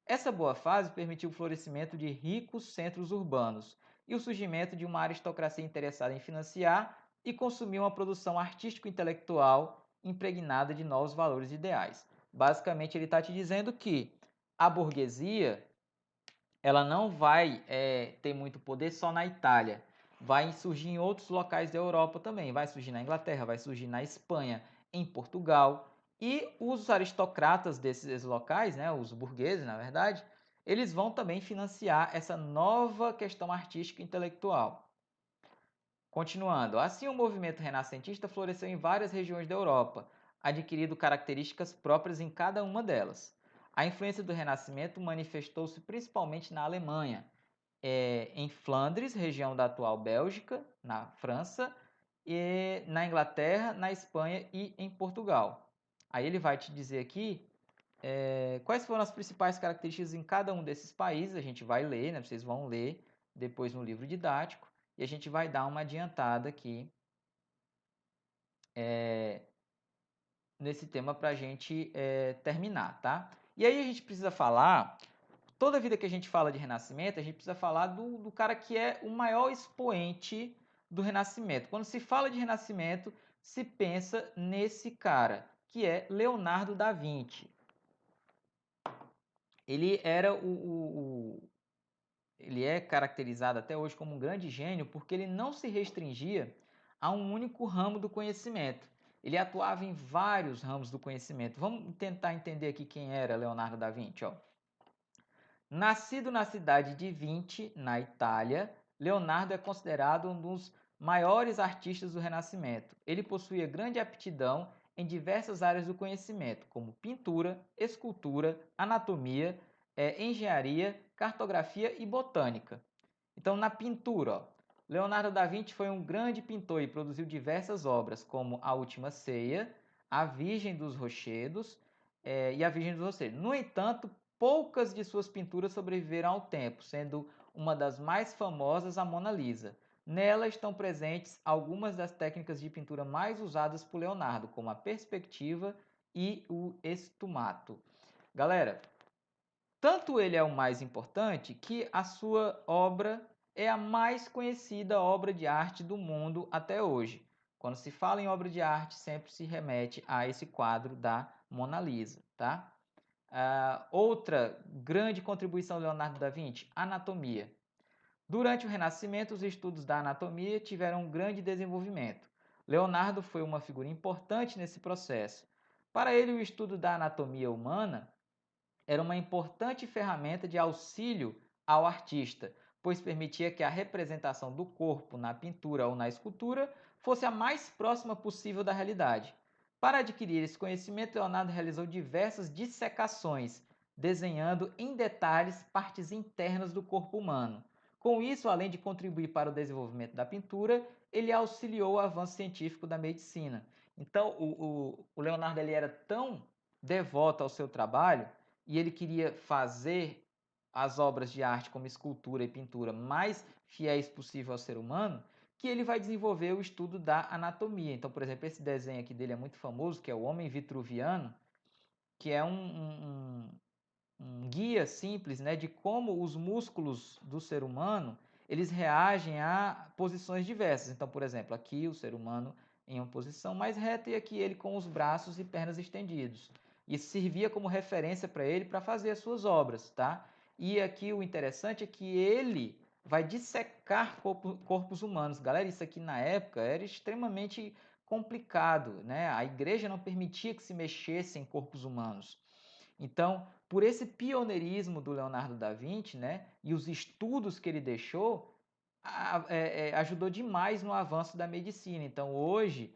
Essa boa fase permitiu o florescimento de ricos centros urbanos e o surgimento de uma aristocracia interessada em financiar e consumir uma produção artístico-intelectual impregnada de novos valores e ideais. Basicamente, ele está te dizendo que a burguesia ela não vai ter muito poder só na Itália, vai surgir em outros locais da Europa também, vai surgir na Inglaterra, vai surgir na Espanha, em Portugal, e os aristocratas desses locais, né, os burgueses, na verdade, eles vão também financiar essa nova questão artística e intelectual. Continuando, assim o movimento renascentista floresceu em várias regiões da Europa, adquirindo características próprias em cada uma delas. A influência do Renascimento manifestou-se principalmente na Alemanha, em Flandres, região da atual Bélgica, na França, e na Inglaterra, na Espanha e em Portugal. Aí ele vai te dizer aqui quais foram as principais características em cada um desses países. A gente vai ler, né? Vocês vão ler depois no livro didático e a gente vai dar uma adiantada aqui nesse tema para a gente terminar, tá? E aí a gente precisa falar, toda vida que a gente fala de Renascimento, a gente precisa falar do cara que é o maior expoente do Renascimento. Quando se fala de Renascimento, se pensa nesse cara, que é Leonardo da Vinci. Ele era ele é caracterizado até hoje como um grande gênio porque ele não se restringia a um único ramo do conhecimento. Ele atuava em vários ramos do conhecimento. Vamos tentar entender aqui quem era Leonardo da Vinci, ó. Nascido na cidade de Vinci, na Itália, Leonardo é considerado um dos maiores artistas do Renascimento. Ele possuía grande aptidão em diversas áreas do conhecimento, como pintura, escultura, anatomia, engenharia, cartografia e botânica. Então, na pintura, ó, Leonardo da Vinci foi um grande pintor e produziu diversas obras, como A Última Ceia, A Virgem dos Rochedos e A Virgem dos Rochedos. No entanto, poucas de suas pinturas sobreviveram ao tempo, sendo uma das mais famosas a Mona Lisa. Nela estão presentes algumas das técnicas de pintura mais usadas por Leonardo, como a perspectiva e o estumato. Galera, tanto ele é o mais importante que a sua obra é a mais conhecida obra de arte do mundo até hoje. Quando se fala em obra de arte, sempre se remete a esse quadro da Mona Lisa, tá? Outra grande contribuição de Leonardo da Vinci, anatomia. Durante o Renascimento, os estudos da anatomia tiveram um grande desenvolvimento. Leonardo foi uma figura importante nesse processo. Para ele, o estudo da anatomia humana era uma importante ferramenta de auxílio ao artista, pois permitia que a representação do corpo na pintura ou na escultura fosse a mais próxima possível da realidade. Para adquirir esse conhecimento, Leonardo realizou diversas dissecações, desenhando em detalhes partes internas do corpo humano. Com isso, além de contribuir para o desenvolvimento da pintura, ele auxiliou o avanço científico da medicina. Então, o Leonardo ele era tão devoto ao seu trabalho e ele queria fazer as obras de arte como escultura e pintura mais fiéis possível ao ser humano, que ele vai desenvolver o estudo da anatomia. Então, por exemplo, esse desenho aqui dele é muito famoso, que é o Homem Vitruviano, que é um guia simples, né, de como os músculos do ser humano eles reagem a posições diversas. Então, por exemplo, aqui o ser humano em uma posição mais reta e aqui ele com os braços e pernas estendidos. Isso servia como referência para ele para fazer as suas obras, tá? E aqui o interessante é que ele vai dissecar corpos humanos. Galera, isso aqui na época era extremamente complicado, né? A igreja não permitia que se mexesse em corpos humanos. Então, por esse pioneirismo do Leonardo da Vinci, né, e os estudos que ele deixou, ajudou demais no avanço da medicina. Então, hoje,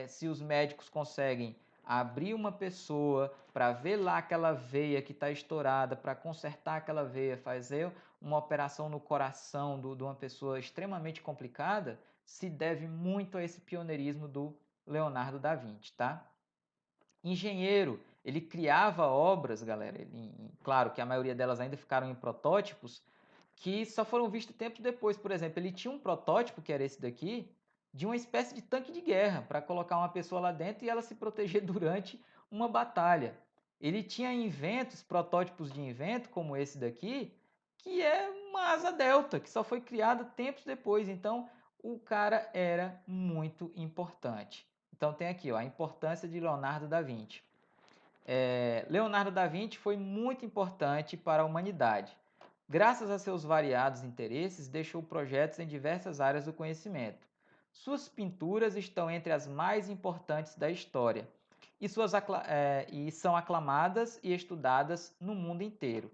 se os médicos conseguem abrir uma pessoa para ver lá aquela veia que está estourada, para consertar aquela veia, fazer uma operação no coração de uma pessoa extremamente complicada, se deve muito a esse pioneirismo do Leonardo da Vinci, tá? Engenheiro, ele criava obras, galera, claro que a maioria delas ainda ficaram em protótipos, que só foram vistos tempos depois. Por exemplo, ele tinha um protótipo, que era esse daqui, de uma espécie de tanque de guerra, para colocar uma pessoa lá dentro e ela se proteger durante uma batalha. Ele tinha inventos, protótipos de invento, como esse daqui, que é uma asa delta, que só foi criada tempos depois. Então, o cara era muito importante. Então tem aqui ó, a importância de Leonardo da Vinci. Leonardo da Vinci foi muito importante para a humanidade. Graças a seus variados interesses, deixou projetos em diversas áreas do conhecimento. Suas pinturas estão entre as mais importantes da história e são aclamadas e estudadas no mundo inteiro.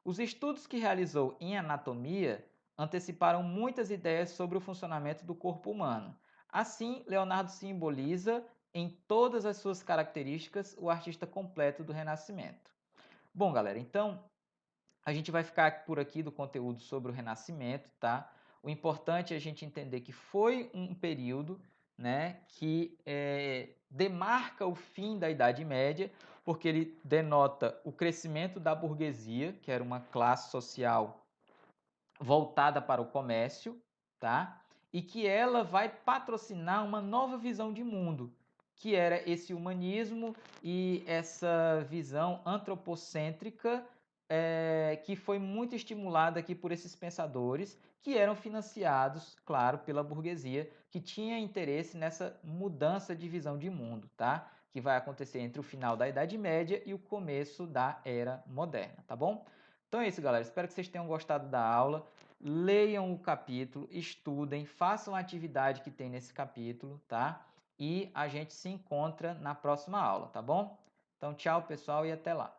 Os estudos que realizou em anatomia anteciparam muitas ideias sobre o funcionamento do corpo humano. Assim, Leonardo simboliza em todas as suas características o artista completo do Renascimento. Bom, galera, então a gente vai ficar por aqui do conteúdo sobre o Renascimento, tá? O importante é a gente entender que foi um período, né, que demarca o fim da Idade Média, porque ele denota o crescimento da burguesia, que era uma classe social voltada para o comércio, tá? E que ela vai patrocinar uma nova visão de mundo, que era esse humanismo e essa visão antropocêntrica que foi muito estimulada aqui por esses pensadores que eram financiados, claro, pela burguesia, que tinha interesse nessa mudança de visão de mundo, tá? Que vai acontecer entre o final da Idade Média e o começo da Era Moderna, tá bom? Então é isso, galera. Espero que vocês tenham gostado da aula. Leiam o capítulo, estudem, façam a atividade que tem nesse capítulo, tá? E a gente se encontra na próxima aula, tá bom? Então, tchau, pessoal, e até lá.